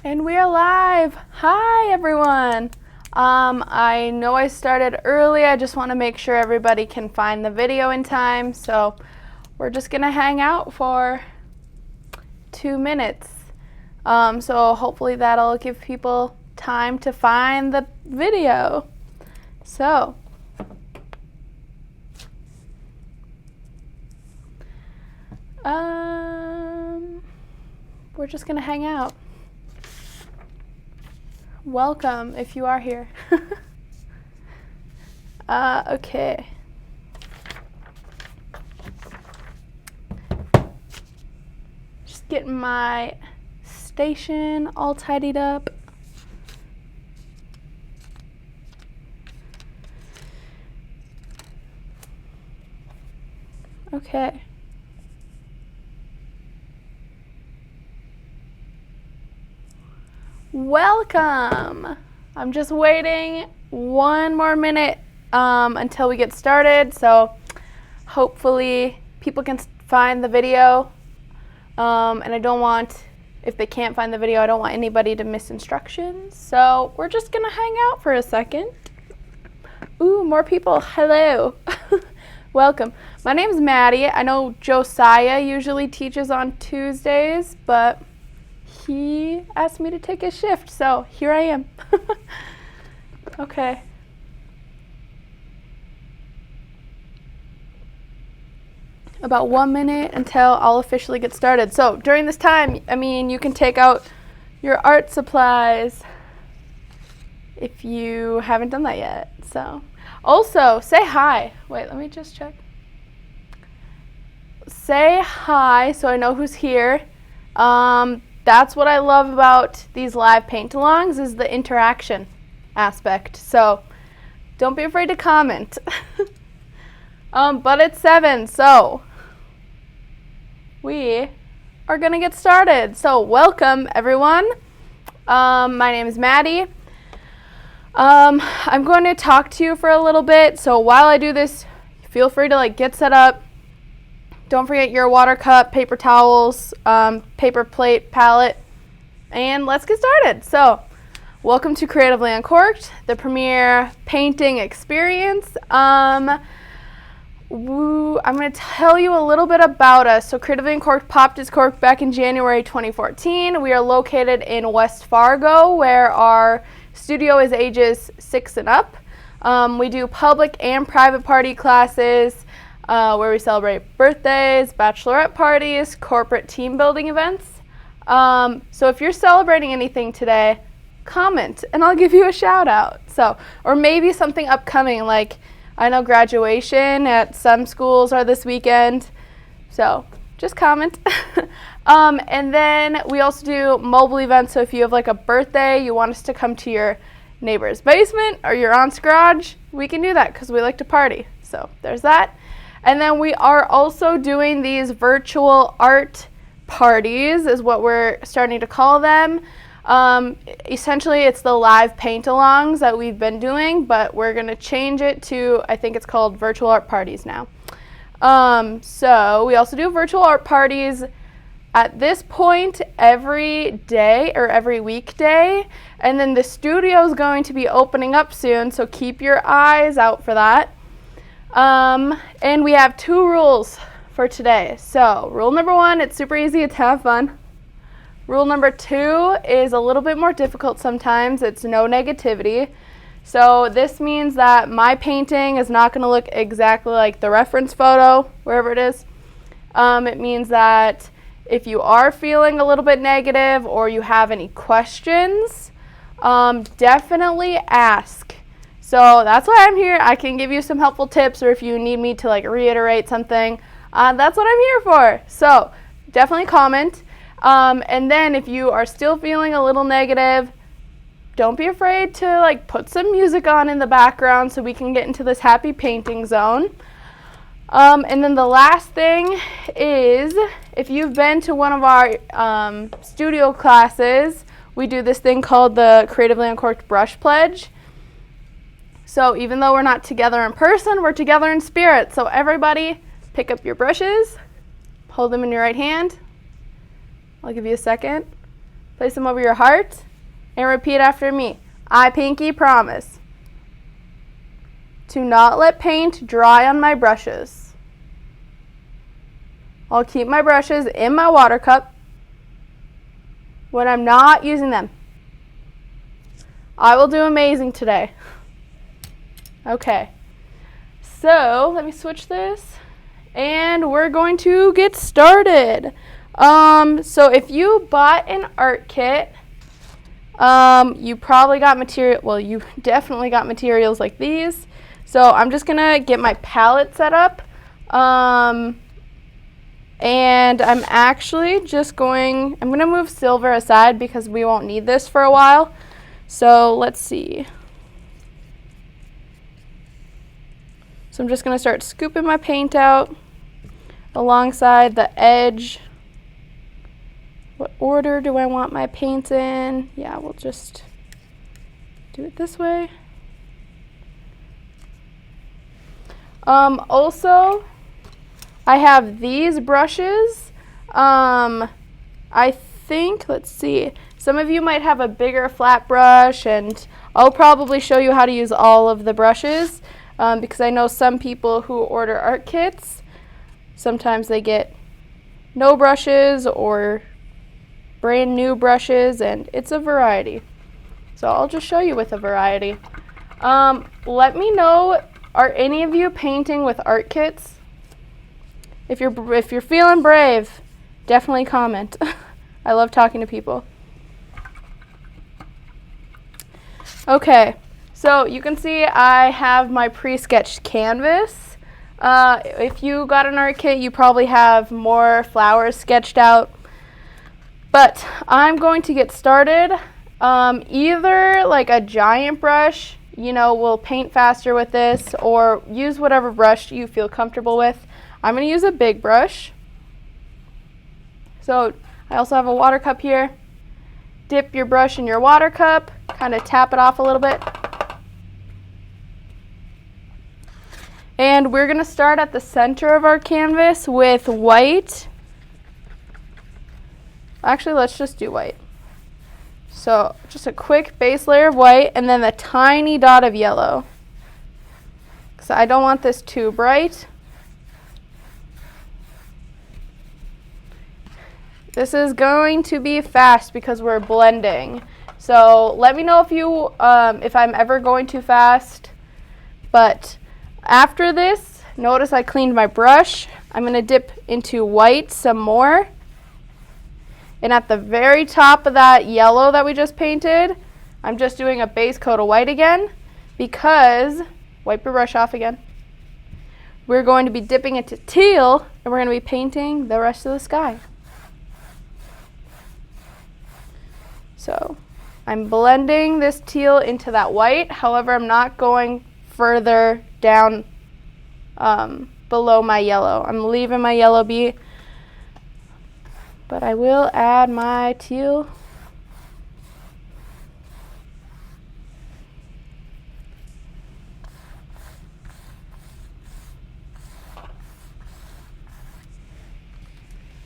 And we are live. Hi, everyone. I know I started early. I just want to make sure everybody can find the video in time. So we're just going to hang out for 2 minutes. So hopefully that'll give people time to find the video. So we're just going to hang out. Welcome if you are here. Okay. Just getting my station all tidied up. Okay. Welcome! I'm just waiting 1 more minute until we get started, so hopefully people can find the video. And I don't want, if they can't find the video, I don't want anybody to miss instructions. So we're just gonna hang out for a second. Ooh, more people. Hello. Welcome. My name's Maddy. I know Josiah usually teaches on Tuesdays, but he asked me to take a shift, so here I am. Okay. About 1 minute until I'll officially get started. So during this time, you can take out your art supplies if you haven't done that yet. So also say hi. Wait, let me just check. Say hi so I know who's here. That's what I love about these live paint-alongs is the interaction aspect. So don't be afraid to comment. But it's 7, so we are gonna get started. So welcome everyone. My name is Maddy. I'm going to talk to you for a little bit. So while I do this, feel free to get set up. Don't forget your water cup, paper towels, paper plate, palette, and let's get started. So, welcome to Creatively Uncorked, the premier painting experience. I'm going to tell you a little bit about us. So, Creatively Uncorked popped its cork back in January 2014. We are located in West Fargo, where our studio is ages 6 and up. We do public and private party classes, where we celebrate birthdays, bachelorette parties, corporate team building events. So if you're celebrating anything today, comment and I'll give you a shout out. So, or maybe something upcoming, like I know graduation at some schools are this weekend. So just comment. And then we also do mobile events. So if you have a birthday, you want us to come to your neighbor's basement or your aunt's garage, we can do that because we like to party. So there's that. And then we are also doing these virtual art parties is what we're starting to call them. Essentially, it's the live paint-alongs that we've been doing, but we're going to change it to, I think it's called virtual art parties now. So we also do virtual art parties at this point every day or every weekday. And then the studio is going to be opening up soon, so keep your eyes out for that. And we have 2 rules for today. So rule number 1, it's super easy, it's have fun. Rule number 2 is a little bit more difficult sometimes. It's no negativity. So this means that my painting is not going to look exactly like the reference photo, wherever it is. It means that if you are feeling a little bit negative or you have any questions, definitely ask. So that's why I'm here. I can give you some helpful tips, or if you need me to reiterate something, that's what I'm here for. So definitely comment. And then if you are still feeling a little negative, don't be afraid to put some music on in the background so we can get into this happy painting zone. And then the last thing is, if you've been to one of our studio classes, we do this thing called the Creatively Uncorked Brush Pledge. So even though we're not together in person, we're together in spirit. So everybody pick up your brushes, hold them in your right hand. I'll give you a second. Place them over your heart and repeat after me. I, Pinky, promise to not let paint dry on my brushes. I'll keep my brushes in my water cup when I'm not using them. I will do amazing today. Okay, so let me switch this and we're going to get started. So if you bought an art kit, you probably got material, well, you definitely got materials like these. So I'm just gonna get my palette set up. And I'm actually just I'm gonna move silver aside because we won't need this for a while. So let's see. So I'm just gonna start scooping my paint out alongside the edge. What order do I want my paints in? Yeah, we'll just do it this way. Also, I have these brushes. I think, let's see, some of you might have a bigger flat brush, and I'll probably show you how to use all of the brushes because I know some people who order art kits, sometimes they get no brushes or brand new brushes, and it's a variety. So I'll just show you with a variety. Let me know, are any of you painting with art kits? If you're feeling brave, definitely comment. I love talking to people. Okay, so you can see I have my pre-sketched canvas. If you got an art kit, you probably have more flowers sketched out. But I'm going to get started. Either like a giant brush, will paint faster with this, or use whatever brush you feel comfortable with. I'm going to use a big brush. So I also have a water cup here. Dip your brush in your water cup, kind of tap it off a little bit. And we're going to start at the center of our canvas with white. Actually, let's just do white. So just a quick base layer of white and then a tiny dot of yellow. So I don't want this too bright. This is going to be fast because we're blending. So let me know if I'm ever going too fast. But after this, notice I cleaned my brush. I'm going to dip into white some more. And at the very top of that yellow that we just painted, I'm just doing a base coat of white again because, wipe your brush off again, we're going to be dipping into teal and we're going to be painting the rest of the sky. So I'm blending this teal into that white. However, I'm not going further down below my yellow. I'm leaving my yellow be, but I will add my teal.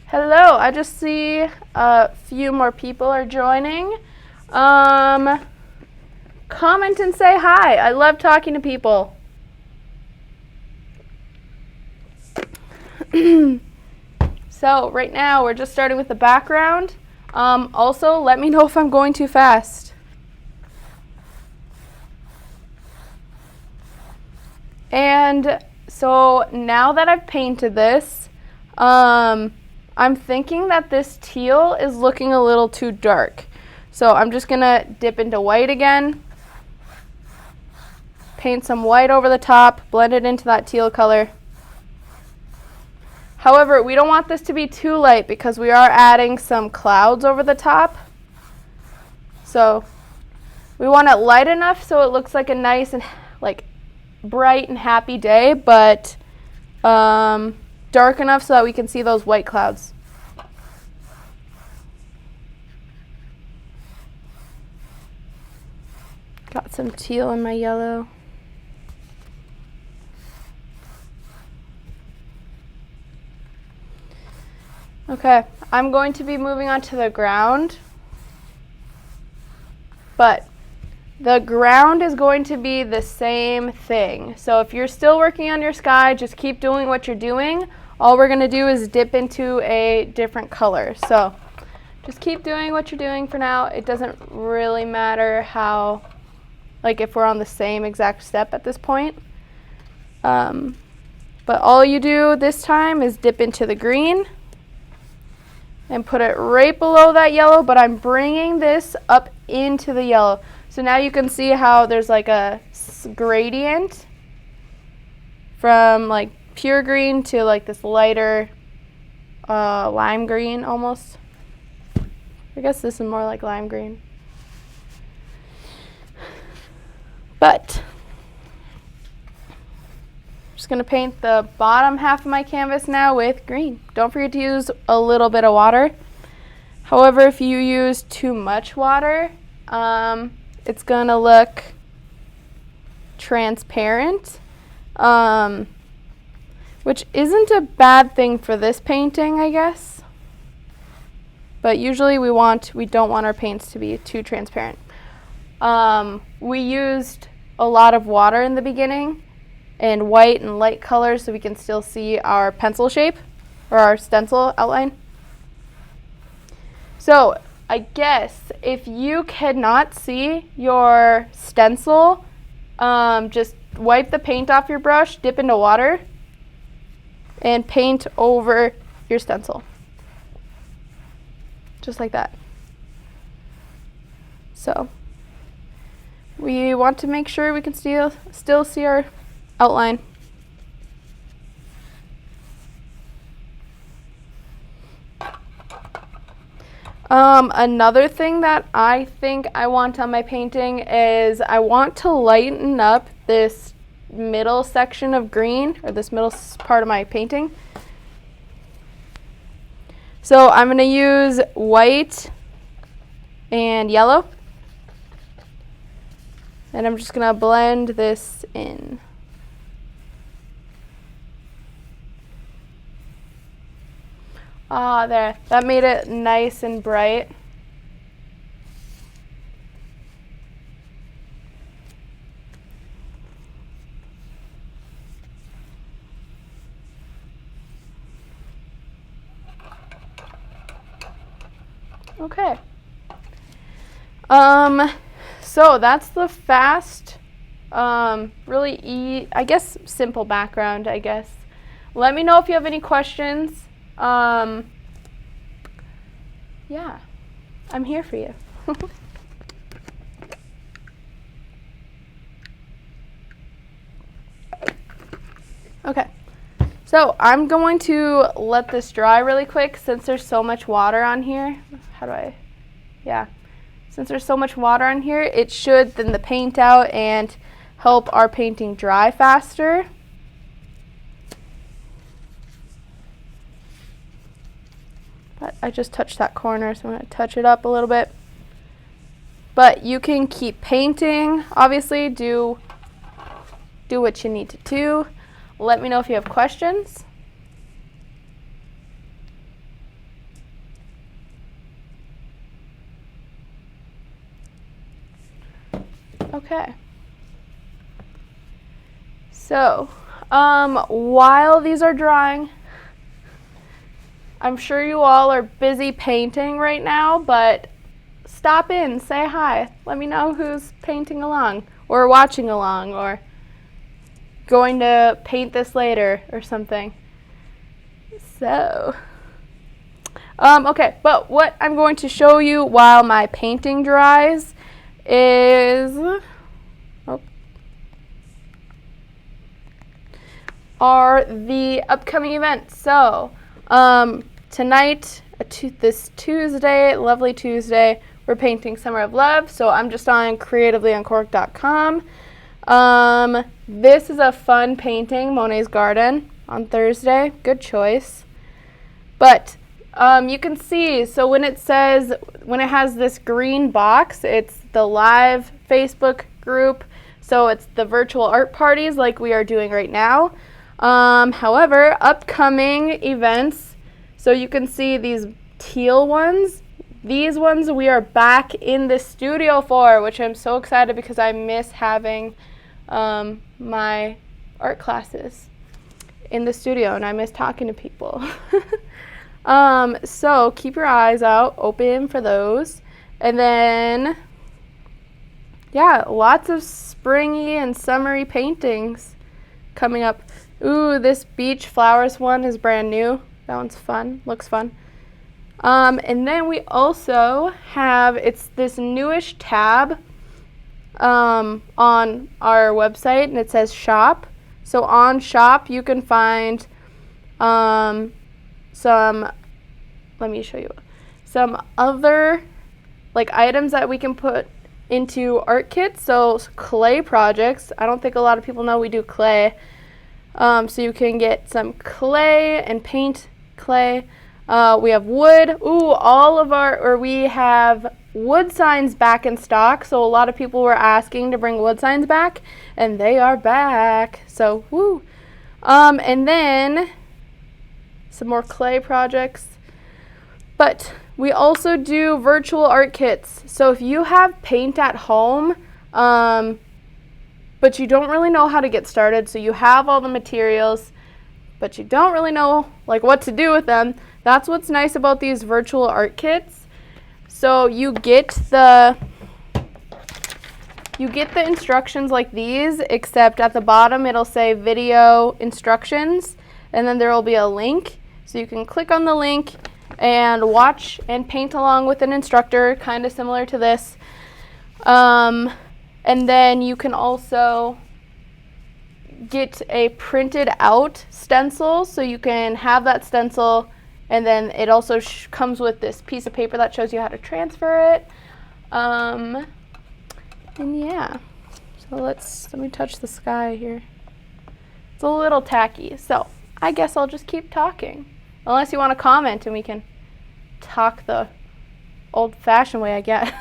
Hello, I just see a few more people are joining. Comment and say hi. I love talking to people. So right now we're just starting with the background. Also, let me know if I'm going too fast. And so now that I've painted this, I'm thinking that this teal is looking a little too dark. So I'm just gonna dip into white again, paint some white over the top, blend it into that teal color. However, we don't want this to be too light because we are adding some clouds over the top. So we want it light enough so it looks like a nice and bright and happy day, but dark enough so that we can see those white clouds. Got some teal in my yellow. Okay, I'm going to be moving on to the ground. But the ground is going to be the same thing. So if you're still working on your sky, just keep doing what you're doing. All we're going to do is dip into a different color. So just keep doing what you're doing for now. It doesn't really matter how, like if we're on the same exact step at this point. But all you do this time is dip into the green and put it right below that yellow, but I'm bringing this up into the yellow. So now you can see how there's like a gradient from like pure green to like this lighter lime green almost. I guess this is more like lime green. But I'm just gonna paint the bottom half of my canvas now with green. Don't forget to use a little bit of water. However, if you use too much water, it's gonna look transparent, which isn't a bad thing for this painting, I guess. But usually we don't want our paints to be too transparent. We used a lot of water in the beginning and white and light colors so we can still see our pencil shape or our stencil outline. So I guess if you cannot see your stencil, just wipe the paint off your brush, dip into water, and paint over your stencil. Just like that. So we want to make sure we can still see our outline. Another thing that I think I want on my painting is I want to lighten up this middle section of green, or this middle part of my painting. So I'm going to use white and yellow. And I'm just going to blend this in. Ah, there. That made it nice and bright. Okay. So that's the fast, really I guess simple background, I guess. Let me know if you have any questions. Yeah, I'm here for you. Okay, so I'm going to let this dry really quick since there's so much water on here. Since there's so much water on here, it should thin the paint out and help our painting dry faster. But I just touched that corner, so I'm going to touch it up a little bit. But you can keep painting. Obviously, do what you need to do. Let me know if you have questions. Okay. So, while these are drying, I'm sure you all are busy painting right now, but stop in, say hi. Let me know who's painting along or watching along or going to paint this later or something. So, okay, but what I'm going to show you while my painting dries is are the upcoming events. So, tonight, this Tuesday, lovely Tuesday, we're painting Summer of Love. So I'm just on creativelyuncorked.com. This is a fun painting, Monet's Garden, on Thursday. Good choice. But you can see, so when it has this green box, it's the live Facebook group. So it's the virtual art parties like we are doing right now. However, upcoming events, so you can see these teal ones, these ones we are back in the studio for, which I'm so excited because I miss having my art classes in the studio and I miss talking to people. So keep your eyes out open for those. And then, yeah, lots of springy and summery paintings coming up. Ooh, this beach flowers one is brand new. That one's fun, looks fun. And then we also have, it's this newish tab on our website, and it says shop. So on shop you can find some, let me show you, some other like items that we can put into art kits. So clay projects, I don't think a lot of people know we do clay. So you can get some clay and paint clay. We have wood. Ooh, we have wood signs back in stock. So a lot of people were asking to bring wood signs back, and they are back. So woo. And then some more clay projects. But we also do virtual art kits. So if you have paint at home, but you don't really know how to get started, so you have all the materials, but you don't really know like what to do with them, that's what's nice about these virtual art kits. So you get the instructions like these, except at the bottom it'll say video instructions, and then there will be a link. So you can click on the link and watch and paint along with an instructor, kind of similar to this. And then you can also get a printed out stencil, so you can have that stencil, and then it also comes with this piece of paper that shows you how to transfer it. And yeah, so let me touch the sky here. It's a little tacky, so I guess I'll just keep talking. Unless you want to comment and we can talk the old-fashioned way, I guess.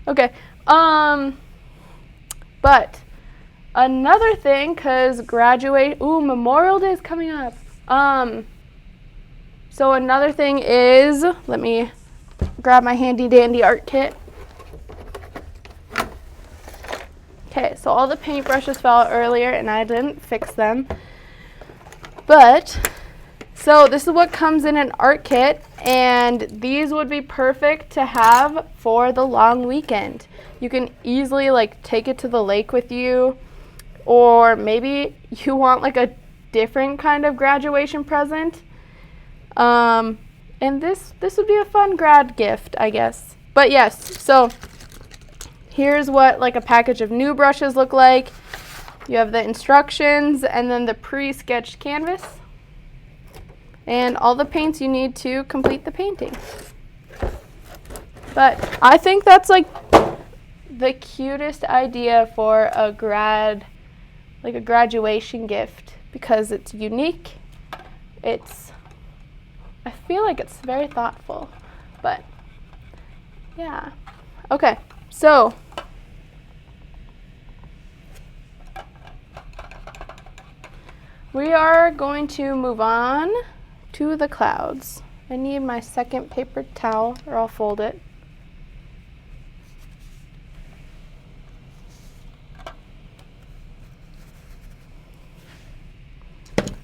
Okay. But another thing, because Memorial Day is coming up. So another thing is, let me grab my handy dandy art kit. Okay, so all the paintbrushes fell out earlier and I didn't fix them. But, so this is what comes in an art kit, and these would be perfect to have for the long weekend. You can easily like take it to the lake with you, or maybe you want like a different kind of graduation present. And this would be a fun grad gift, I guess. But yes, so here's what like a package of new brushes look like. You have the instructions and then the pre-sketched canvas and all the paints you need to complete the painting. But I think that's like the cutest idea for a graduation gift, because it's unique. I feel like it's very thoughtful, but yeah. Okay, so we are going to move on to the clouds. I need my second paper towel or I'll fold it.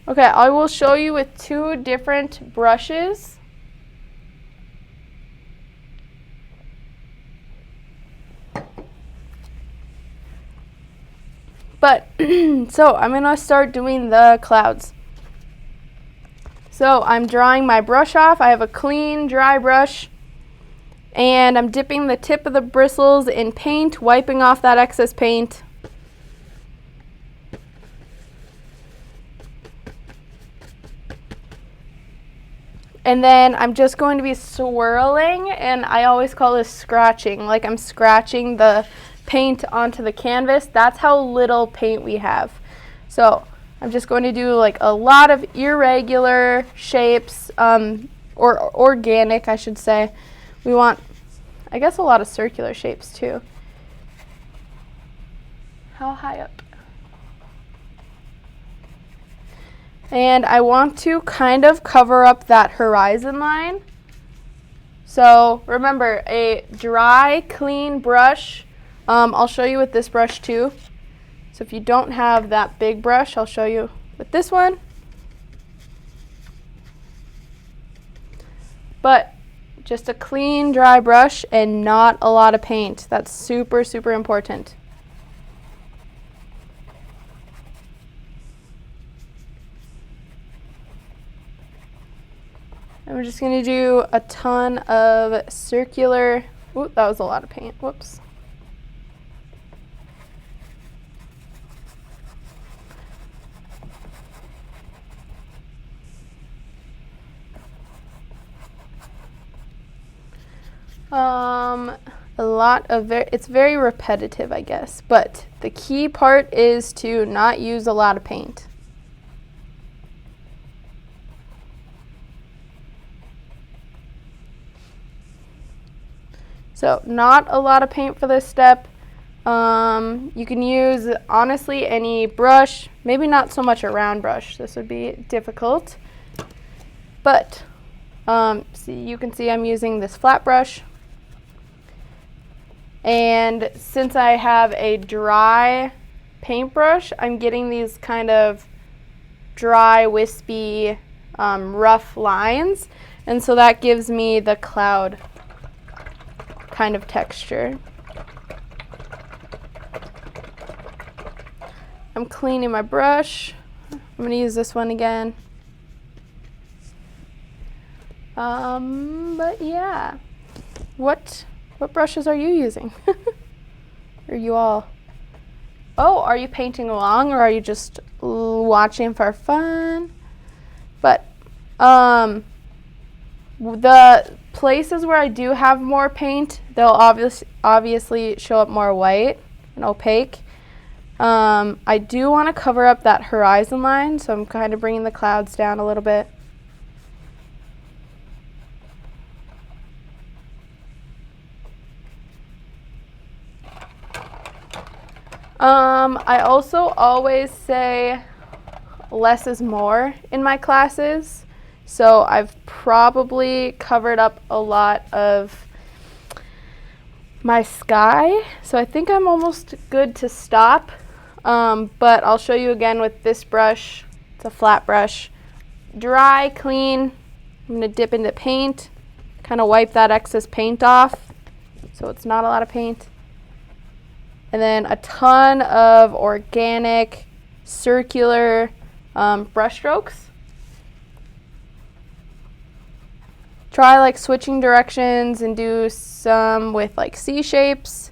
Okay, I will show you with two different brushes. But, so I'm gonna start doing the clouds. So I'm drying my brush off. I have a clean, dry brush. And I'm dipping the tip of the bristles in paint, wiping off that excess paint. And then I'm just going to be swirling, and I always call this scratching, like I'm scratching the paint onto the canvas. That's how little paint we have. So I'm just going to do like a lot of irregular shapes, or organic, I should say. We want, I guess, a lot of circular shapes too. How high up? And I want to kind of cover up that horizon line. So remember, a dry, clean brush. I'll show you with this brush too. So if you don't have that big brush, I'll show you with this one. But just a clean, dry brush and not a lot of paint. That's super, super important. And we're just going to do a ton of circular. Ooh, that was a lot of paint. Whoops. It's very repetitive, I guess, but the key part is to not use a lot of paint. So not a lot of paint for this step. You can use, honestly, any brush, maybe not so much a round brush. This would be difficult, but you can see I'm using this flat brush. And since I have a dry paintbrush, I'm getting these kind of dry, wispy, rough lines. And so that gives me the cloud kind of texture. I'm cleaning my brush. I'm going to use this one again. But yeah, what brushes are you using? Are you all? Oh, are you painting along, or are you just watching for fun? But the places where I do have more paint, they'll obviously show up more white and opaque. I do want to cover up that horizon line, so I'm kind of bringing the clouds down a little bit. I also always say less is more in my classes. So I've probably covered up a lot of my sky. So I think I'm almost good to stop. But I'll show you again with this brush. It's a flat brush. Dry, clean. I'm going to dip into paint, kind of wipe that excess paint off so it's not a lot of paint. And then a ton of organic, circular brush strokes. Try like switching directions and do some with like C shapes.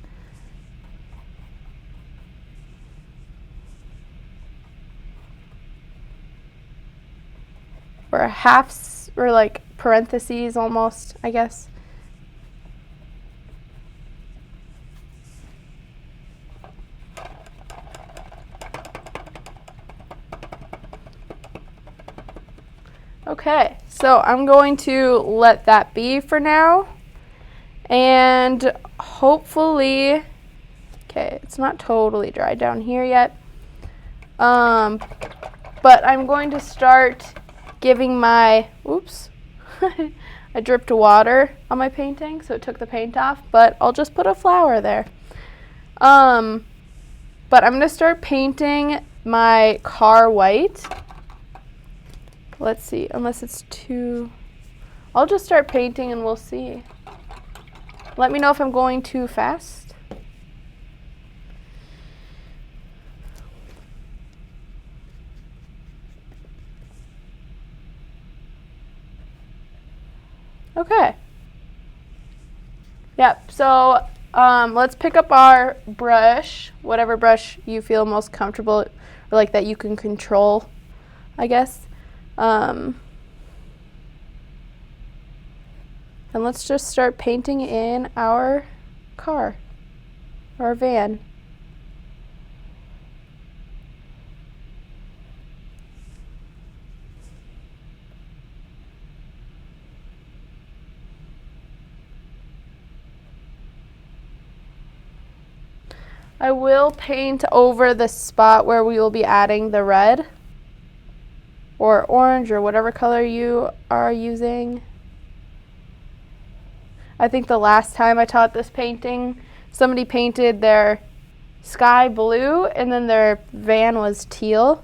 Or halves, or like parentheses almost, I guess. Okay, so I'm going to let that be for now, and hopefully, okay, it's not totally dry down here yet, but I'm going to start giving my, oops, I dripped water on my painting, so it took the paint off, but I'll just put a flower there. But I'm going to start painting my car white. Let's see, unless it's too, I'll just start painting and we'll see. Let me know if I'm going too fast. Okay. Yep, so let's pick up our brush, whatever brush you feel most comfortable, or like that you can control, I guess. And let's just start painting in our car, our van. I will paint over the spot where we will be adding the red or orange or whatever color you are using. I think the last time I taught this painting, somebody painted their sky blue and then their van was teal.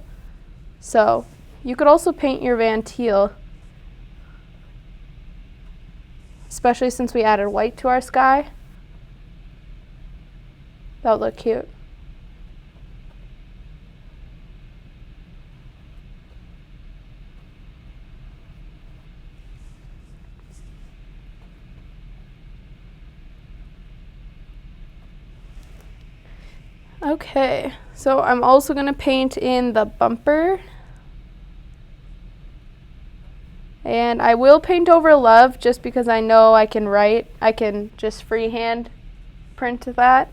So you could also paint your van teal, especially since we added white to our sky. That would look cute. Okay, so I'm also going to paint in the bumper. And I will paint over love just because I know I can write. I can just freehand print that.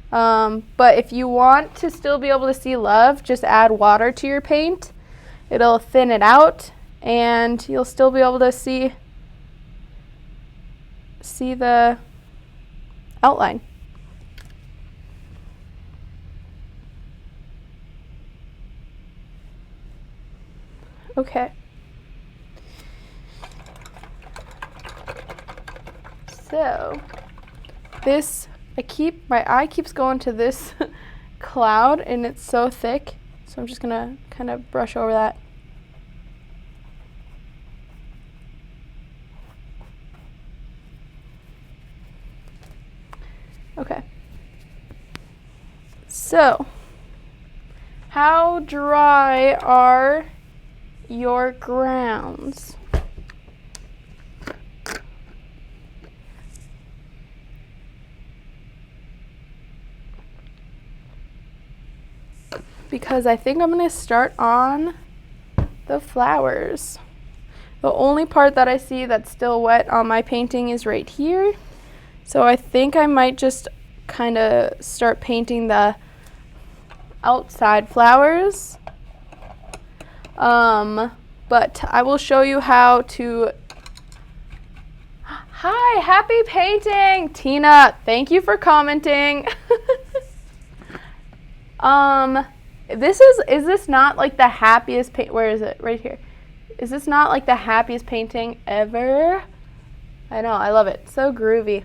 But if you want to still be able to see love, just add water to your paint. It'll thin it out and you'll still be able to see the outline. Okay. So this, my eye keeps going to this cloud and it's so thick. So I'm just gonna kind of brush over that. Okay. So, how dry are your grounds? Because I think I'm going to start on the flowers. The only part that I see that's still wet on my painting is right here. So I think I might just kind of start painting the outside flowers. But I will show you how to... Hi, happy painting! Tina, thank you for commenting. Is this not like the happiest where is it? Right here. Is this not like the happiest painting ever? I know, I love it. So groovy.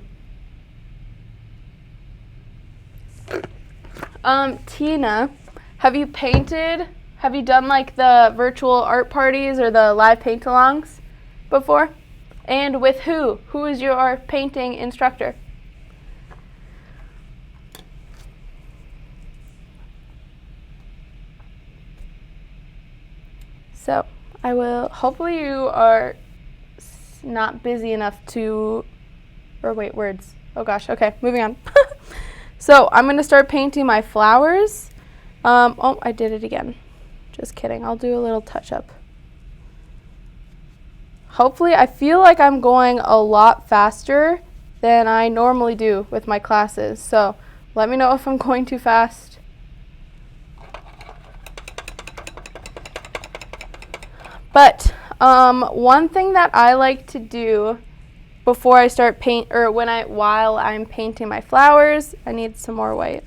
Tina, have you done like the virtual art parties or the live paint-alongs before? And with who? Who is your painting instructor? So I will, hopefully you are not busy enough to, or wait, words. Oh gosh, okay, moving on. So I'm gonna start painting my flowers. Oh, I did it again. Just kidding, I'll do a little touch up. Hopefully, I feel like I'm going a lot faster than I normally do with my classes. So let me know if I'm going too fast. But one thing that I like to do before I start while I'm painting my flowers, I need some more white.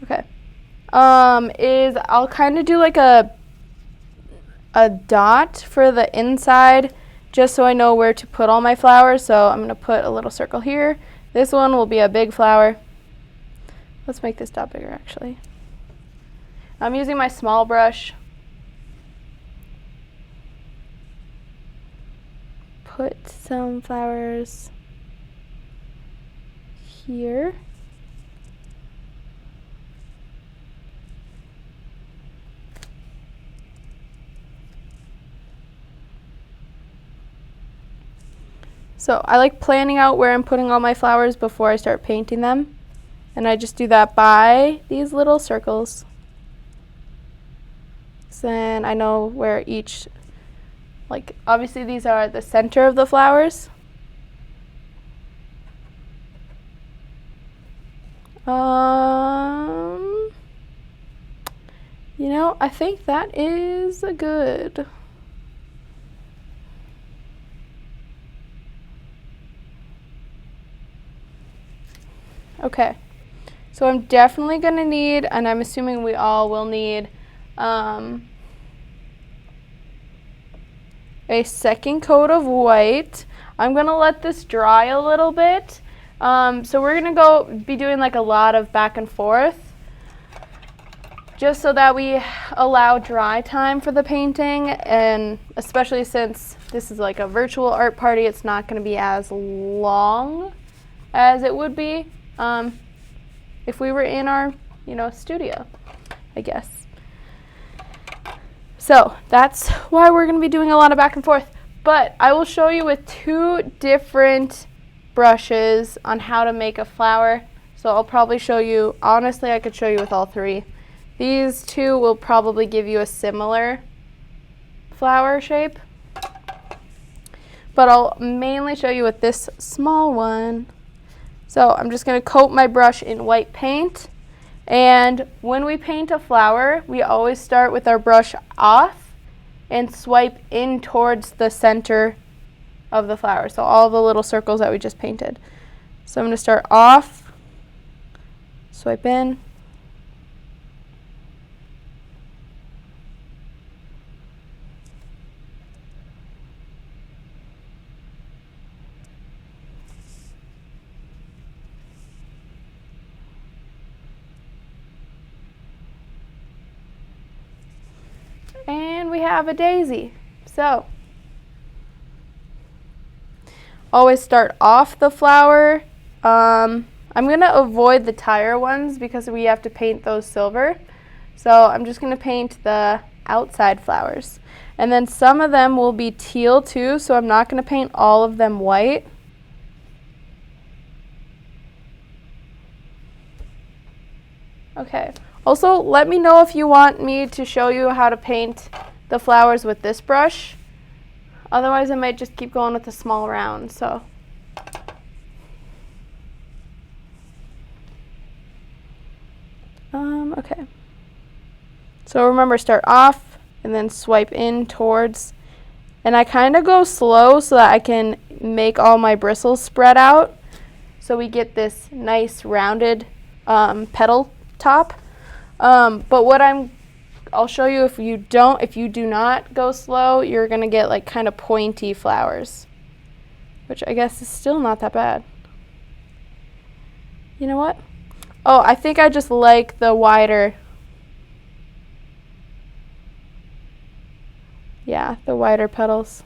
Okay. Is I'll kind of do like a dot for the inside just so I know where to put all my flowers. So I'm going to put a little circle here. This one will be a big flower. Let's make this dot bigger actually. I'm using my small brush. Put some flowers here. So I like planning out where I'm putting all my flowers before I start painting them. And I just do that by these little circles. So then I know where each, like obviously these are the center of the flowers. You know, I think that is good. Okay, so I'm definitely going to need, and I'm assuming we all will need, a second coat of white. I'm gonna let this dry a little bit. So we're gonna be doing like a lot of back and forth, just so that we allow dry time for the painting, and especially since this is like a virtual art party, it's not gonna be as long as it would be if we were in our, studio, I guess. So that's why we're going to be doing a lot of back and forth. But I will show you with 2 different brushes on how to make a flower. So I'll probably show you, honestly, I could show you with all 3. These 2 will probably give you a similar flower shape. But I'll mainly show you with this small one. So I'm just going to coat my brush in white paint. And when we paint a flower, we always start with our brush off and swipe in towards the center of the flower. So all the little circles that we just painted. So I'm going to start off, swipe in. And we have a daisy. So always start off the flower. I'm going to avoid the tire ones because we have to paint those silver. So I'm just going to paint the outside flowers. And then some of them will be teal too, so I'm not going to paint all of them white. Okay. Also, let me know if you want me to show you how to paint the flowers with this brush. Otherwise, I might just keep going with the small round. So, okay. So remember, start off and then swipe in towards. And I kind of go slow so that I can make all my bristles spread out. So we get this nice rounded petal top. But what I'll show you, if you do not go slow, you're gonna get like kind of pointy flowers, which I guess is still not that bad. You know what? Oh, I think I just like the wider. Yeah, the wider petals.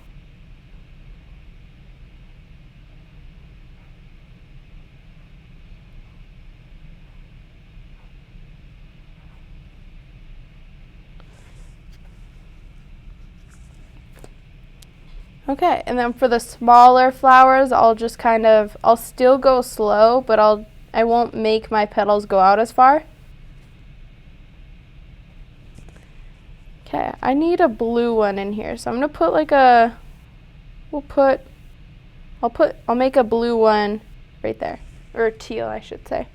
Okay, and then for the smaller flowers, I'll still go slow, but I won't make my petals go out as far. Okay, I need a blue one in here, so I'm gonna put like I'll make a blue one right there, or teal, I should say.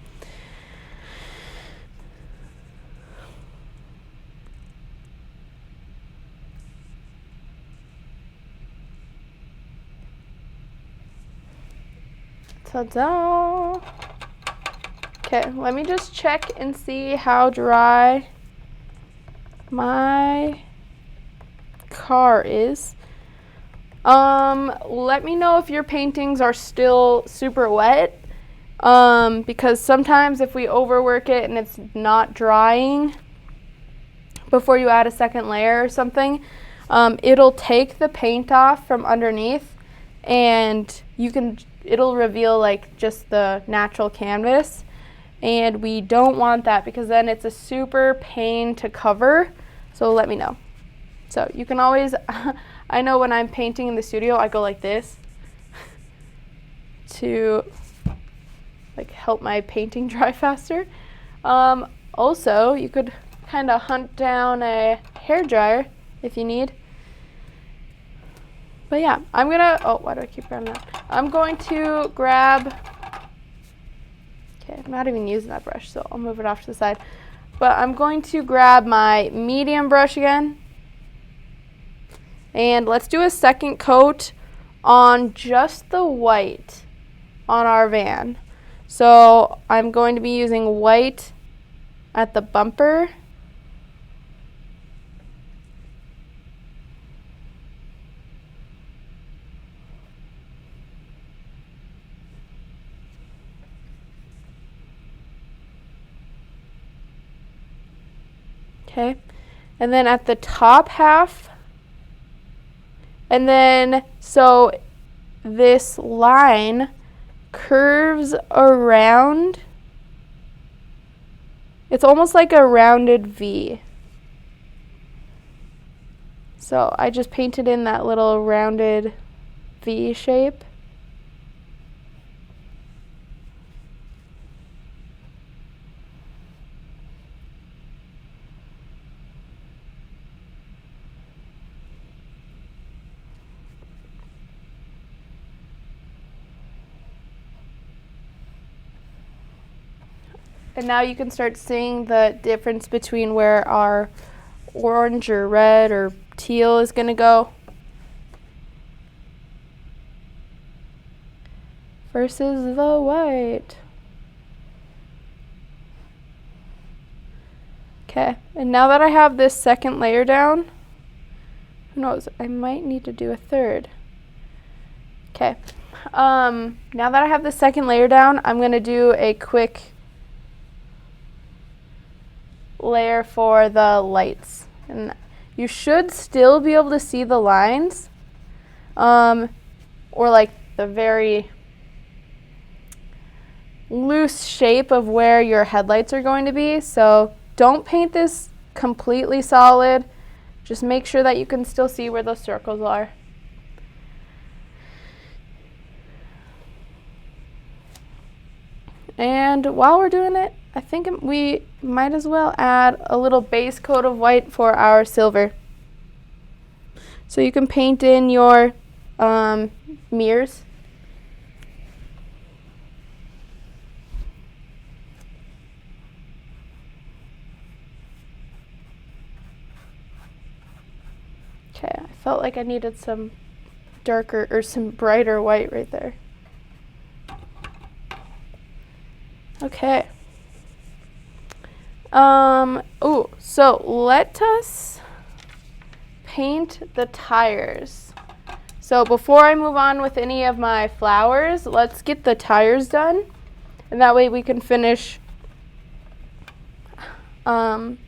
Ta-da! Okay, let me just check and see how dry my car is. Let me know if your paintings are still super wet, because sometimes if we overwork it and it's not drying before you add a second layer or something, it'll take the paint off from underneath, and it'll reveal like just the natural canvas, and we don't want that because then it's a super pain to cover. So let me know. So you can always, I know when I'm painting in the studio, I go like this to like help my painting dry faster. Also, you could kind of hunt down a hairdryer if you need. But yeah, why do I keep grabbing that? I'm going to grab, okay, I'm not even using that brush, so I'll move it off to the side. But I'm going to grab my medium brush again. And let's do a second coat on just the white on our van. So I'm going to be using white at the bumper. Okay, and then at the top half, and then so this line curves around. It's almost like a rounded V. So I just painted in that little rounded V shape. And now you can start seeing the difference between where our orange or red or teal is going to go versus the white. Okay, and now that I have this second layer down, who knows, I might need to do a third. Okay, now that I have the second layer down, I'm going to do a quick layer for the lights, and you should still be able to see the lines, or like the very loose shape of where your headlights are going to be. So don't paint this completely solid, just make sure that you can still see where those circles are. And while we're doing it, I think we might as well add a little base coat of white for our silver. So you can paint in your mirrors. Okay, I felt like I needed some darker or some brighter white right there. Okay. So let us paint the tires. So before I move on with any of my flowers, let's get the tires done, and that way we can finish the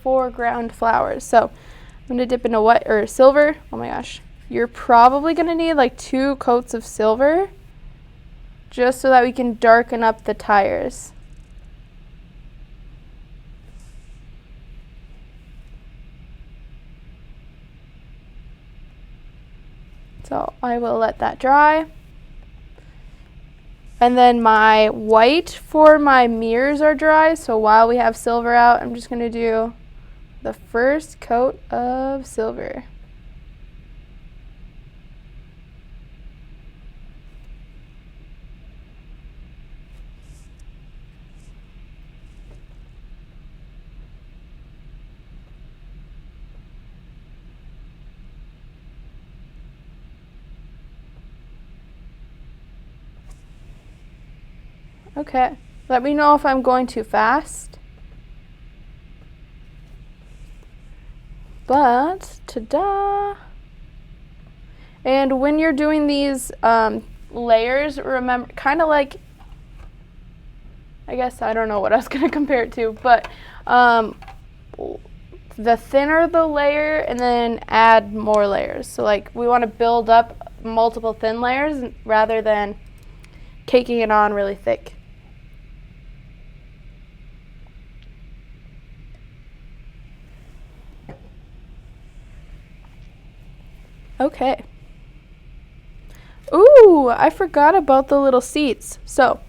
foreground flowers. So I'm gonna dip into white or silver. Oh my gosh, you're probably gonna need like 2 coats of silver, just so that we can darken up the tires. So I will let that dry. And then my white for my mirrors are dry, so while we have silver out, I'm just gonna do the first coat of silver. Okay, let me know if I'm going too fast. But, ta-da! And when you're doing these layers, remember, kind of like, I guess I don't know what I was going to compare it to, but the thinner the layer, and then add more layers. So like we want to build up multiple thin layers rather than caking it on really thick. Okay. Ooh, I forgot about the little seats. So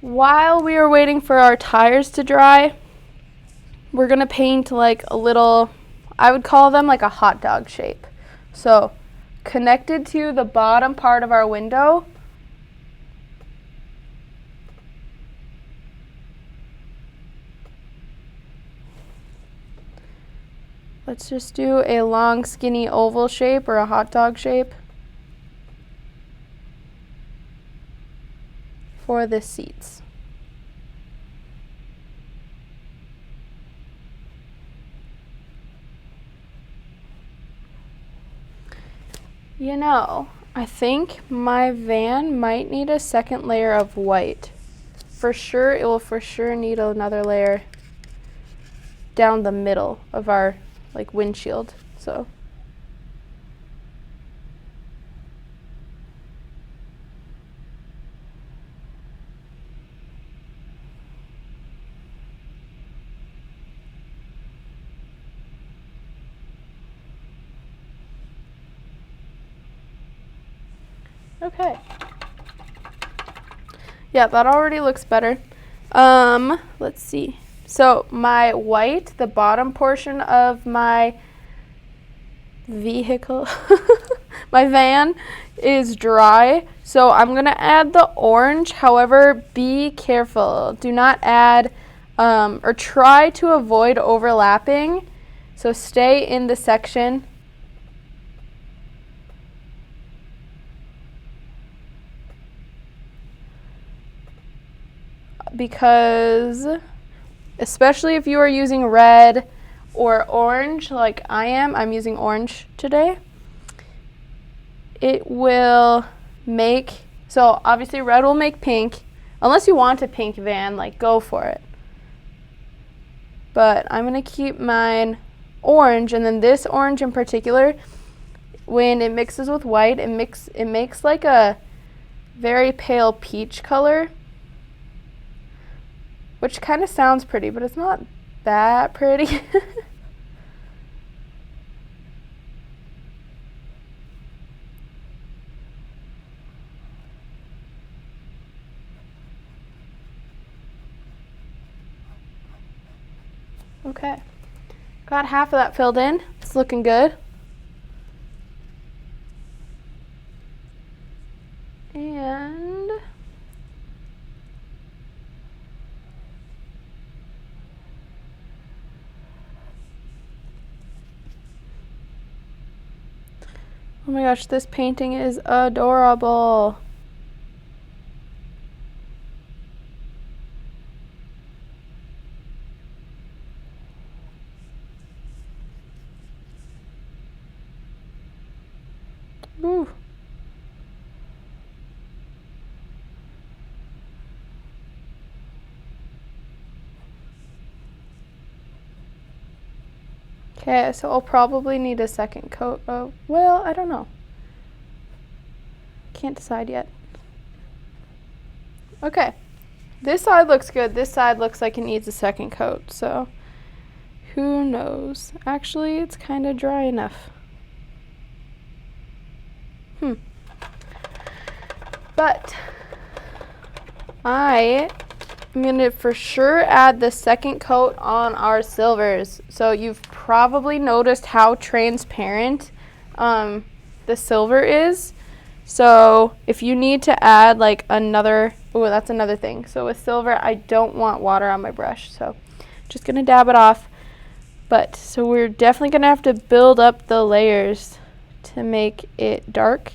while we are waiting for our tires to dry, we're gonna paint like a little, I would call them like a hot dog shape. So connected to the bottom part of our window, let's just do a long skinny oval shape or a hot dog shape for the seats. You know, I think my van might need a second layer of white for sure, it will for sure need another layer down the middle of our like windshield. So okay. Yeah, that already looks better. Let's see. So my white, the bottom portion of my vehicle, my van is dry. So I'm gonna add the orange. However, be careful. Do not add or try to avoid overlapping. So stay in the section. Because especially if you are using red or orange like I am, I'm using orange today, it will make, so obviously red will make pink. Unless you want a pink van, like go for it. But I'm gonna keep mine orange, and then this orange in particular, when it mixes with white, it makes like a very pale peach color, which kind of sounds pretty, but it's not that pretty. Okay, got half of that filled in. It's looking good. And oh my gosh, this painting is adorable. Ooh. Okay, so I'll probably need a second coat of, well, I don't know. Can't decide yet. Okay, this side looks good. This side looks like it needs a second coat, so who knows? Actually, it's kind of dry enough. But I am going to for sure add the second coat on our silvers. So you've probably noticed how transparent the silver is. So if you need to add like another, oh, that's another thing. So with silver, I don't want water on my brush. So just going to dab it off. But so we're definitely going to have to build up the layers to make it dark.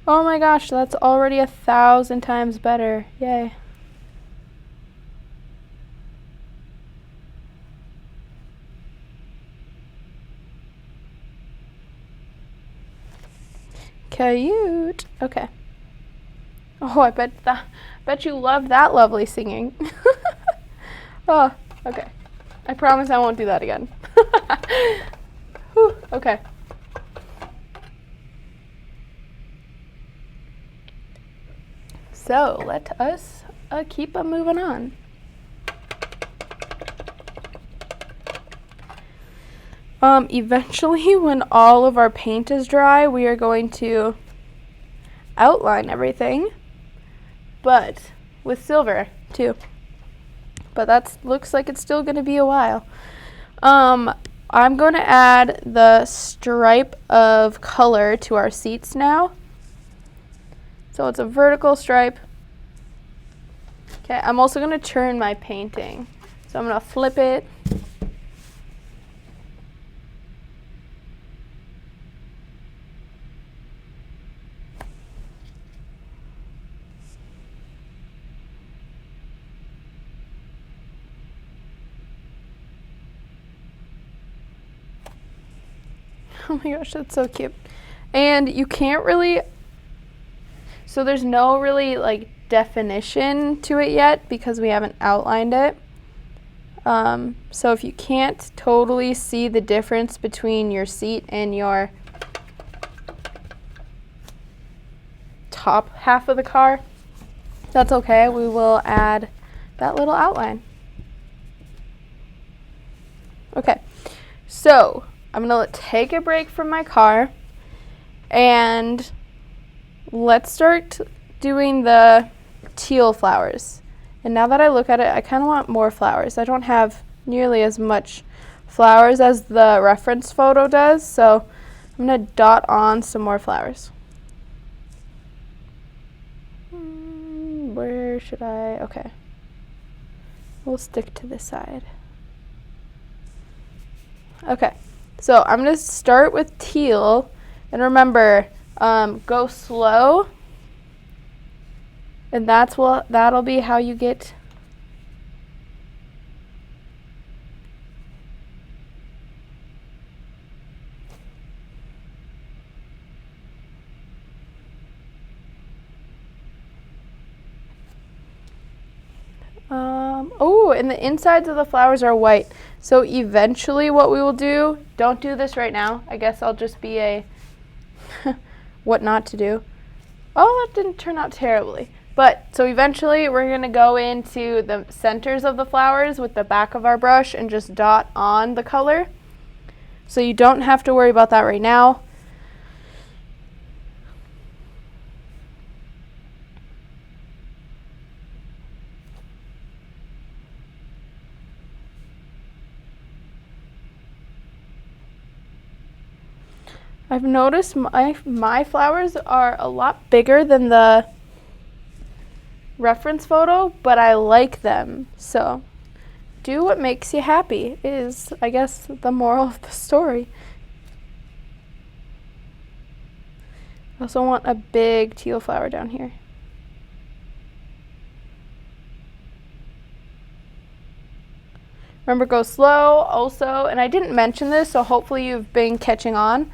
Oh my gosh, that's already 1,000 times better. Yay. Cute. Okay. Oh, I bet you love that lovely singing. Oh, okay. I promise I won't do that again. Whew, okay. So let us keep moving on. Eventually, when all of our paint is dry, we are going to outline everything, but with silver too. But that looks like it's still going to be a while. I'm going to add the stripe of color to our seats now. So it's a vertical stripe. Okay, I'm also going to turn my painting. So I'm going to flip it. Oh my gosh, that's so cute. And you can't really, so there's no really like definition to it yet because we haven't outlined it. So if you can't totally see the difference between your seat and your top half of the car, that's okay. We will add that little outline. Okay, so I'm gonna take a break from my car and let's start doing the teal flowers. And now that I look at it, I kind of want more flowers. I don't have nearly as much flowers as the reference photo does, so I'm gonna dot on some more flowers. Where should I? Okay. We'll stick to this side. Okay, so I'm gonna start with teal, and remember, go slow, and that'll be how you get oh, and the insides of the flowers are white. So eventually what we will do, don't do this right now. I guess I'll just be a what not to do. Oh, that didn't turn out terribly. But so eventually we're gonna go into the centers of the flowers with the back of our brush and just dot on the color. So you don't have to worry about that right now. I've noticed my flowers are a lot bigger than the reference photo, but I like them. So do what makes you happy is, I guess, the moral of the story. I also want a big teal flower down here. Remember, go slow also, and I didn't mention this, so hopefully you've been catching on.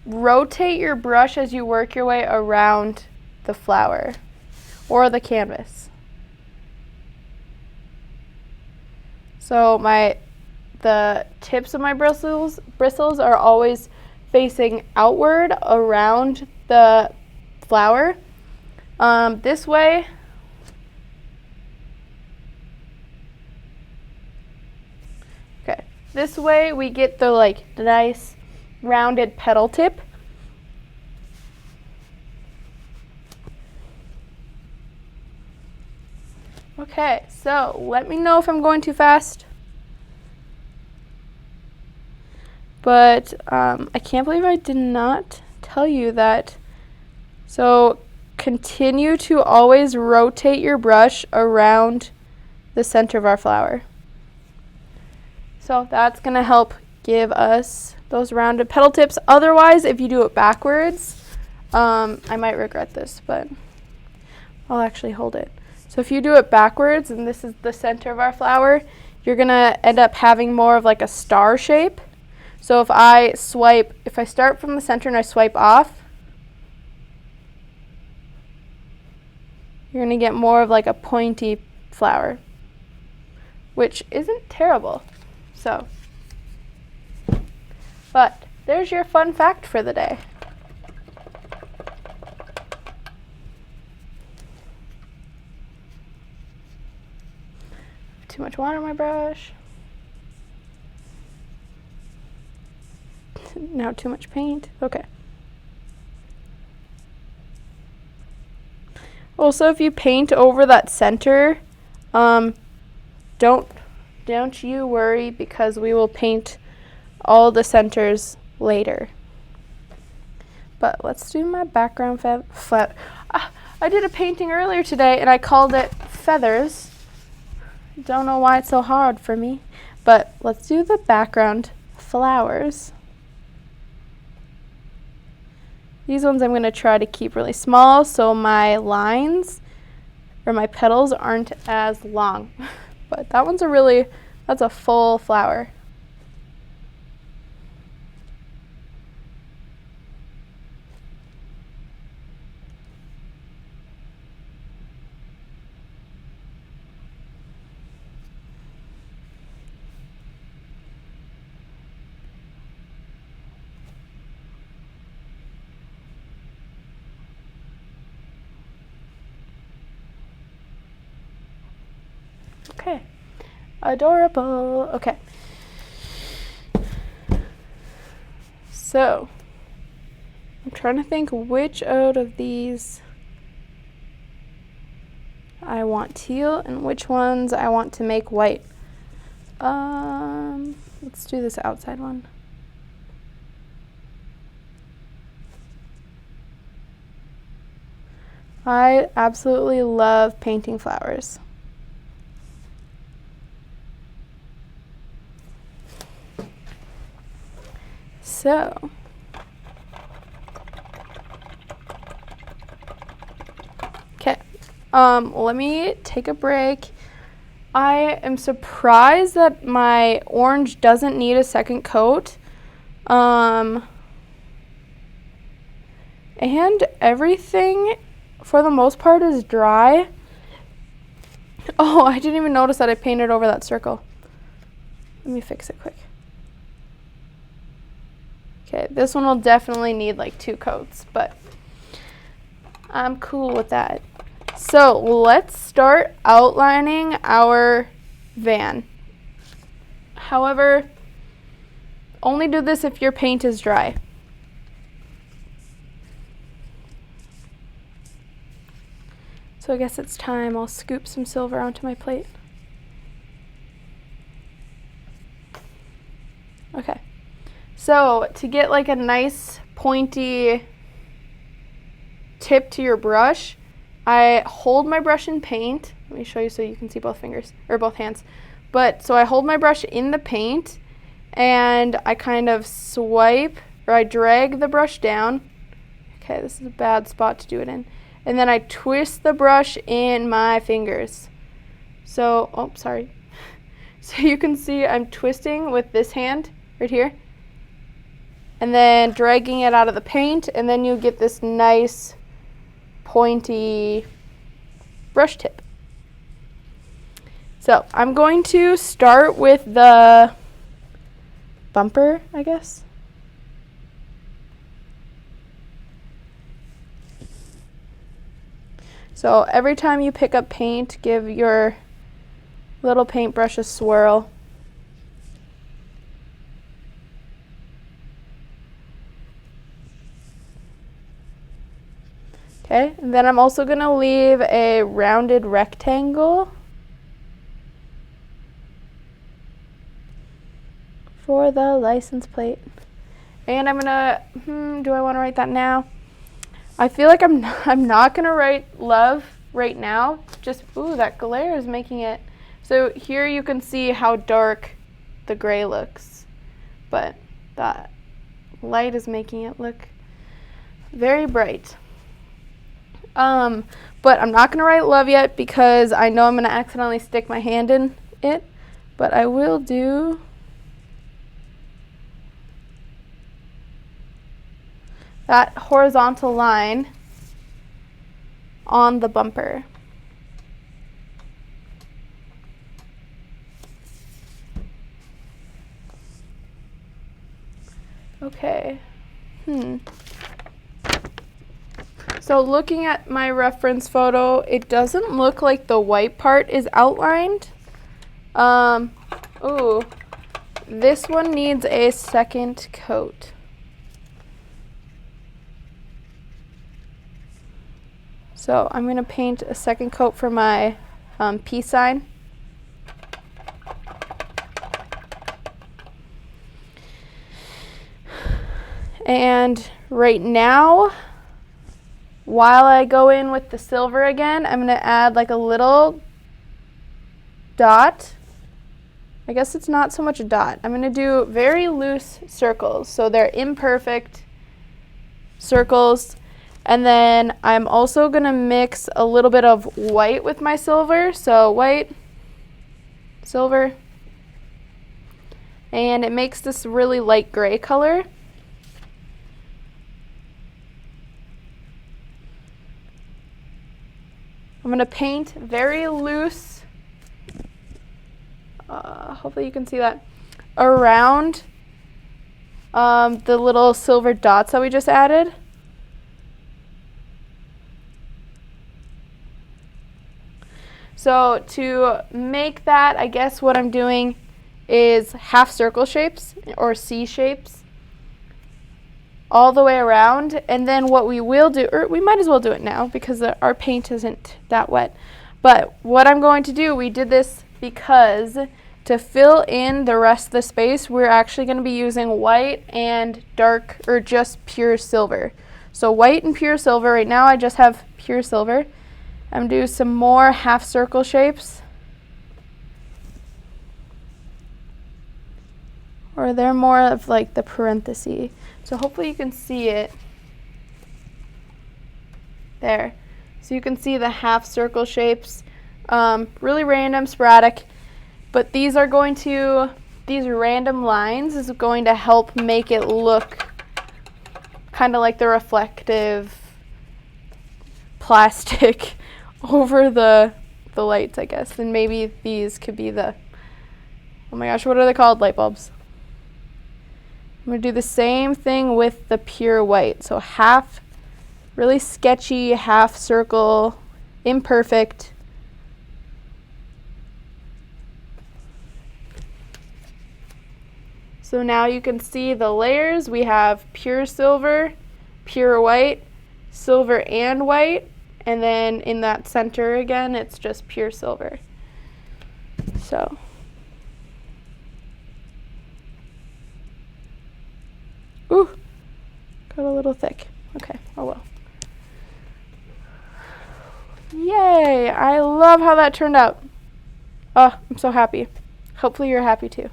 Rotate your brush as you work your way around the flower or the canvas. So the tips of my bristles are always facing outward around the flower. This way, okay, this way we get the nice rounded petal tip. Okay, so let me know if I'm going too fast. But I can't believe I did not tell you that. So continue to always rotate your brush around the center of our flower. So that's going to help give us those rounded petal tips. Otherwise, if you do it backwards, I might regret this, but I'll actually hold it. So if you do it backwards, and this is the center of our flower, you're gonna end up having more of like a star shape. So if I start from the center and I swipe off, you're gonna get more of like a pointy flower, which isn't terrible. So, but there's your fun fact for the day. Too much water on my brush. Now too much paint. Okay. Also, if you paint over that center, don't you worry, because we will paint all the centers later. But let's do my background flat. I did a painting earlier today and I called it feathers. Don't know why it's so hard for me, but let's do the background flowers. These ones I'm going to try to keep really small so my lines or my petals aren't as long. But that one's that's a full flower. Okay. Adorable. Okay. So, I'm trying to think which out of these I want teal and which ones I want to make white. Let's do this outside one. I absolutely love painting flowers. So, okay, let me take a break. I am surprised that my orange doesn't need a second coat. And everything, for the most part, is dry. Oh, I didn't even notice that I painted over that circle. Let me fix it quick. Okay, this one will definitely need like 2 coats, but I'm cool with that. So let's start outlining our van. However, only do this if your paint is dry. So I guess it's time. I'll scoop some silver onto my plate. Okay. So to get like a nice pointy tip to your brush, I hold my brush in paint. Let me show you so you can see both fingers, or both hands. So I hold my brush in the paint and I kind of swipe, or I drag the brush down. Okay, this is a bad spot to do it in. And then I twist the brush in my fingers. So, oh, sorry. So you can see I'm twisting with this hand right here. And then dragging it out of the paint, and then you get this nice pointy brush tip. So I'm going to start with the bumper, I guess. So every time you pick up paint, give your little paintbrush a swirl. Okay, and then I'm also going to leave a rounded rectangle for the license plate. And I'm going to, do I want to write that now? I feel like I'm not going to write love right now. Just, ooh, that glare is making it. So here you can see how dark the gray looks, but that light is making it look very bright. But I'm not going to write love yet because I know I'm going to accidentally stick my hand in it, but I will do that horizontal line on the bumper. Okay. So looking at my reference photo, it doesn't look like the white part is outlined. Ooh, this one needs a second coat. So I'm going to paint a second coat for my peace sign. And right now, while I go in with the silver again, I'm going to add like a little dot. I guess it's not so much a dot. I'm going to do very loose circles. So they're imperfect circles. And then I'm also going to mix a little bit of white with my silver. So white, silver. And it makes this really light gray color. I'm going to paint very loose, hopefully you can see that, around the little silver dots that we just added. So to make that, I guess what I'm doing is half circle shapes or C shapes all the way around. And then what we will do, or we might as well do it now because our paint isn't that wet. But what I'm going to do, we did this because to fill in the rest of the space, we're actually going to be using white and dark or just pure silver. So white and pure silver. Right now I just have pure silver. I'm going to do some more half circle shapes. Or they're more of like the parenthesis. So hopefully you can see it. There. So you can see the half circle shapes. Really random, sporadic. But these random lines is going to help make it look kind of like the reflective plastic over the lights, I guess. And maybe these could be the, oh my gosh, what are they called? Light bulbs. I'm going to do the same thing with the pure white. So half, really sketchy, half circle, imperfect. So now you can see the layers. We have pure silver, pure white, silver and white, and then in that center again, it's just pure silver. So. Ooh, got a little thick. Okay, oh well. Yay, I love how that turned out. Oh, I'm so happy. Hopefully you're happy too.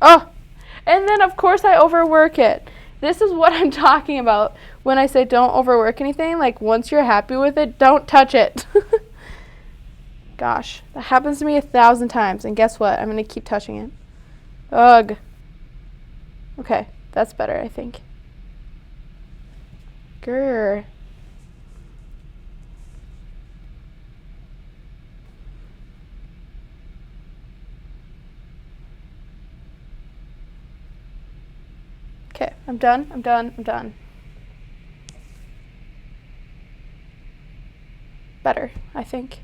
Oh, and then of course I overwork it. This is what I'm talking about when I say don't overwork anything. Like once you're happy with it, don't touch it. Gosh, that happens to me 1,000 times, and guess what? I'm gonna keep touching it. Ugh. Okay. That's better, I think. Grr. Okay, I'm done. Better, I think.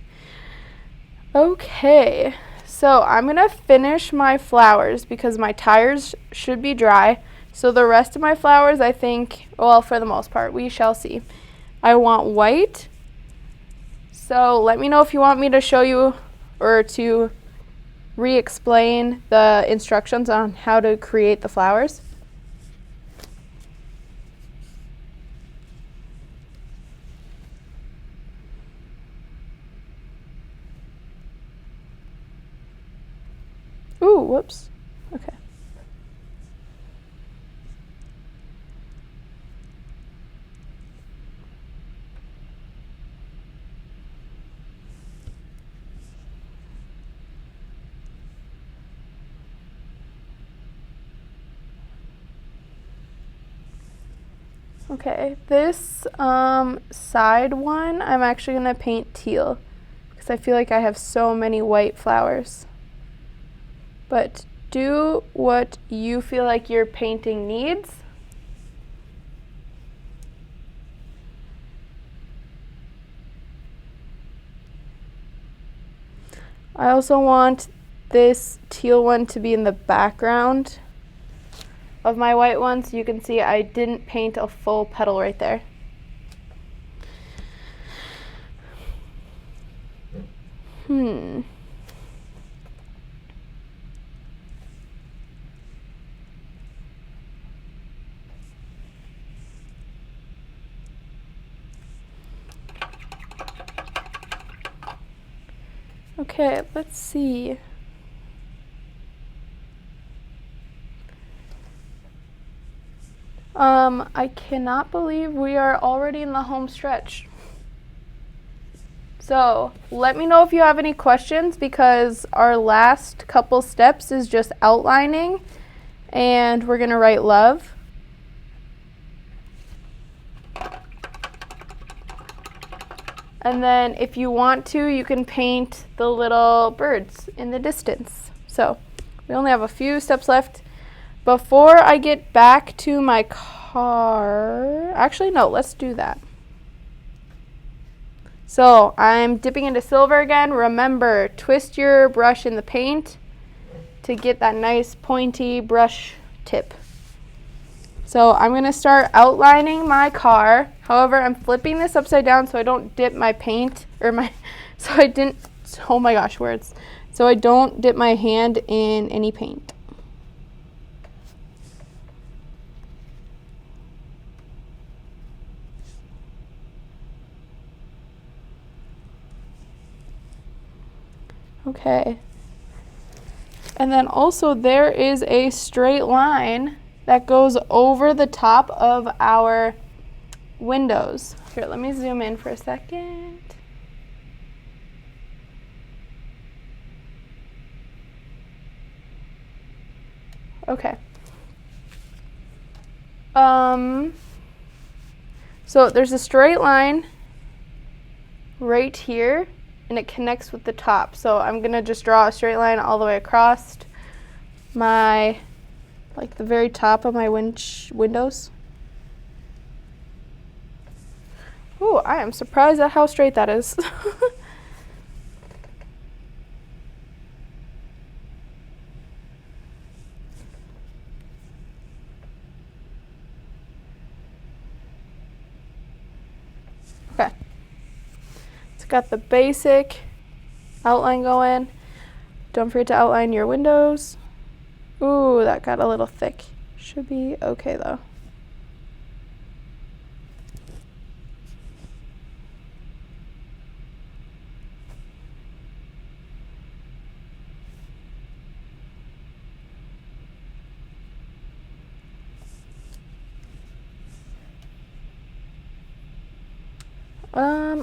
Okay, so I'm gonna finish my flowers because my tires should be dry. So the rest of my flowers, I think, well, for the most part, we shall see. I want white. So let me know if you want me to show you or to re-explain the instructions on how to create the flowers. Ooh, whoops. Okay. Okay, this side one, I'm actually going to paint teal because I feel like I have so many white flowers. But do what you feel like your painting needs. I also want this teal one to be in the background of my white one, so you can see I didn't paint a full petal right there. Okay, let's see. I cannot believe we are already in the home stretch. So let me know if you have any questions because our last couple steps is just outlining and we're gonna write love. And then if you want to, you can paint the little birds in the distance. So we only have a few steps left. Before I get back to my car, actually no, let's do that. So I'm dipping into silver again. Remember, twist your brush in the paint to get that nice pointy brush tip. So I'm gonna start outlining my car. However, I'm flipping this upside down so I don't dip my paint, oh my gosh, words. So I don't dip my hand in any paint. Okay. And then also there is a straight line that goes over the top of our windows. Here, let me zoom in for a second. Okay. So there's a straight line right here, and it connects with the top. So I'm gonna just draw a straight line all the way across my, like the very top of my windows. Ooh, I am surprised at how straight that is. Okay. It's got the basic outline going. Don't forget to outline your windows. Ooh, that got a little thick. Should be okay though.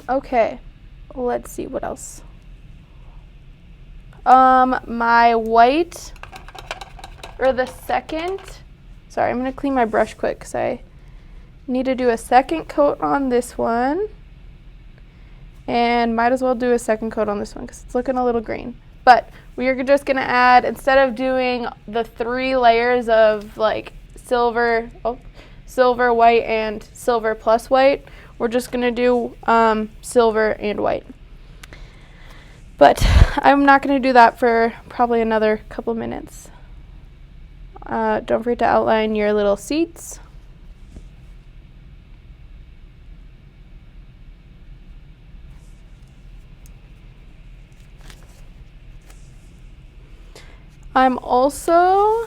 Okay, let's see what else. My white, or the second, sorry, I'm gonna clean my brush quick because I need to do a second coat on this one, and might as well do a second coat on this one because it's looking a little green. But we are just gonna add, instead of doing the 3 layers of like silver, white, and silver plus white, we're just gonna do silver and white. But I'm not gonna do that for probably another couple minutes. Don't forget to outline your little seats. I'm also,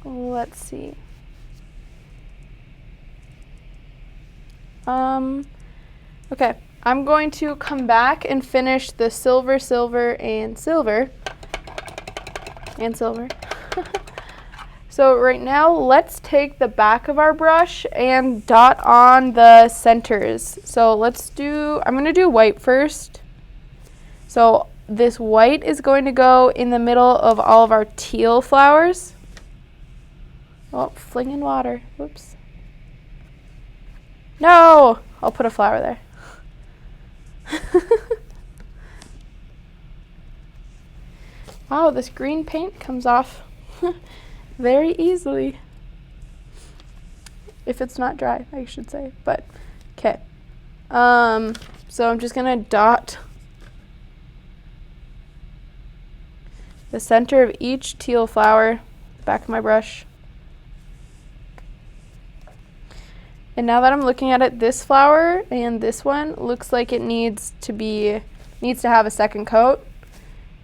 let's see. Okay, I'm going to come back and finish the silver, and silver. So right now, let's take the back of our brush and dot on the centers. So I'm gonna do white first. So this white is going to go in the middle of all of our teal flowers. Oh, flinging water, whoops. No, I'll put a flower there. Wow, this green paint comes off very easily. If it's not dry, I should say, but okay. So I'm just gonna dot the center of each teal flower, back of my brush. And now that I'm looking at it, this flower and this one looks like it needs to have a second coat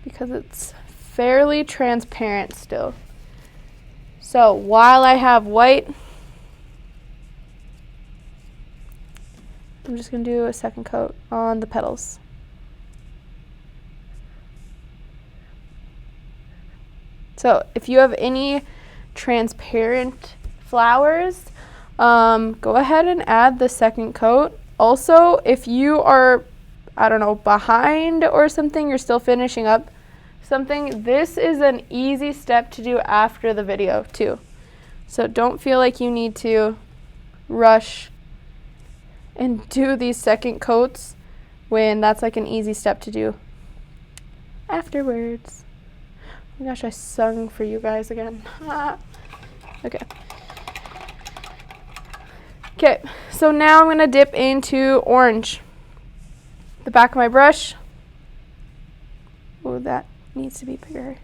because it's fairly transparent still. So while I have white, I'm just gonna do a second coat on the petals. So if you have any transparent flowers, go ahead and add the second coat. Also, if you are, I don't know, behind or something, you're still finishing up something, this is an easy step to do after the video too. So don't feel like you need to rush and do these second coats when that's like an easy step to do afterwards. Oh my gosh, I sung for you guys again. Okay. Okay, so now I'm gonna dip into orange. The back of my brush. Oh, that needs to be bigger.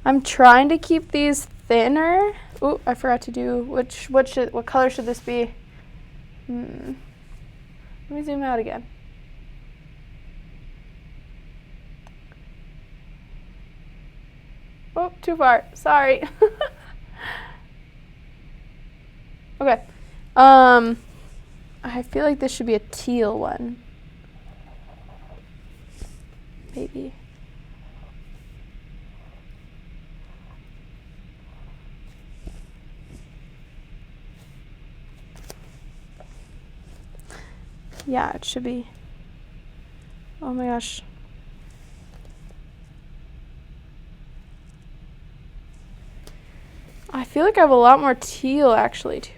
I'm trying to keep these thinner. Oh, I forgot to do what color should this be? Let me zoom out again. Oh, too far. Sorry. Okay. I feel like this should be a teal one. Maybe. Yeah, it should be. Oh my gosh. I feel like I have a lot more teal actually too.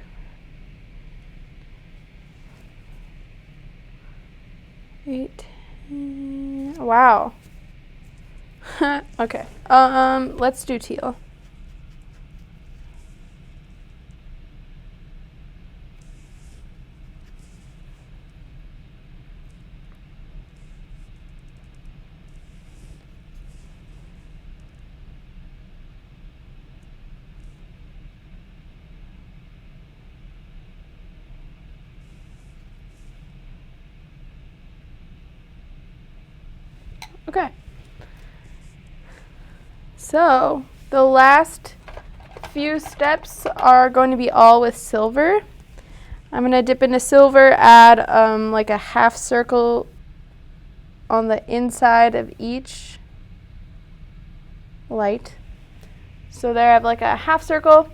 Wow. Okay. Let's do teal. Okay. So the last few steps are going to be all with silver. I'm going to dip into silver, add like a half circle on the inside of each light. So there I have like a half circle.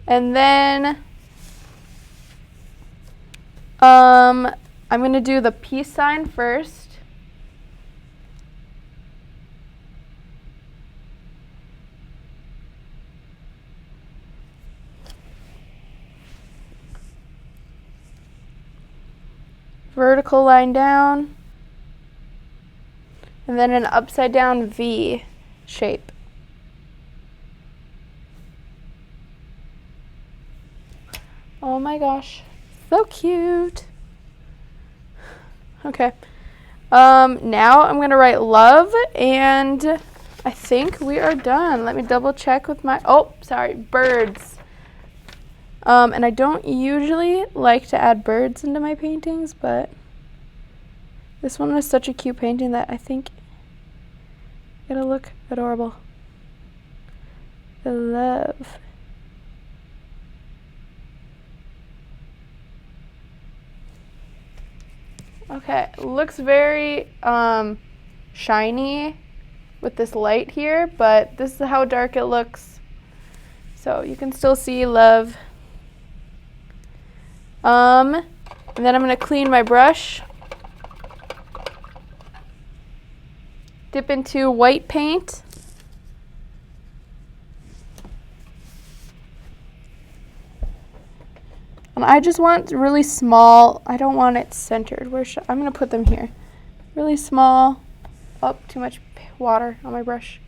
And then I'm going to do the peace sign first. Vertical line down. And then an upside down V shape. Oh my gosh, so cute. Okay, now I'm gonna write love, and I think we are done. Let me double check with my, oh, sorry, birds. And I don't usually like to add birds into my paintings, but this one was such a cute painting that I think it'll look adorable. The love. Okay, looks very shiny with this light here, but this is how dark it looks. So you can still see love. And then I'm gonna clean my brush. Dip into white paint. And I just want really small, I don't want it centered. I'm gonna put them here. Really small. Oh, too much water on my brush.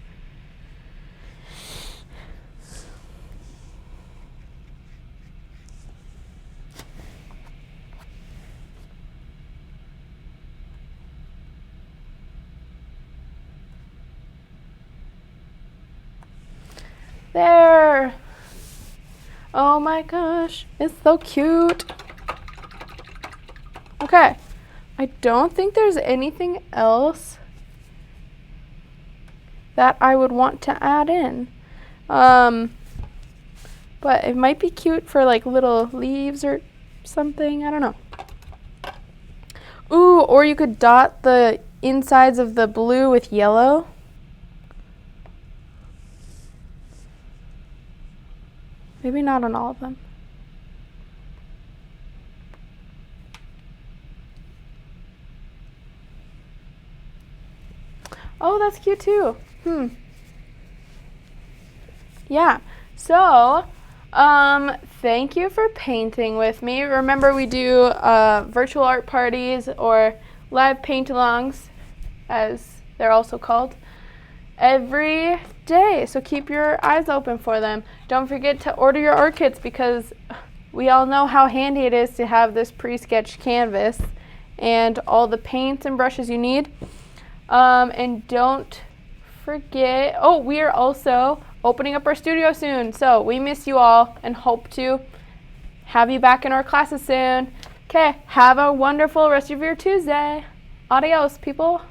There. Oh my gosh, it's so cute. Okay, I don't think there's anything else that I would want to add in. But it might be cute for like little leaves or something, I don't know. Ooh, or you could dot the insides of the blue with yellow. Maybe not on all of them. Oh, that's cute too. Yeah. So, thank you for painting with me. Remember, we do virtual art parties or live paint-alongs, as they're also called, every day. So keep your eyes open for them. Don't forget to order your art kits, because we all know how handy it is to have this pre-sketched canvas and all the paints and brushes you need. And don't forget, we are also opening up our studio soon. So we miss you all and hope to have you back in our classes soon. Okay, have a wonderful rest of your Tuesday. Adios, people.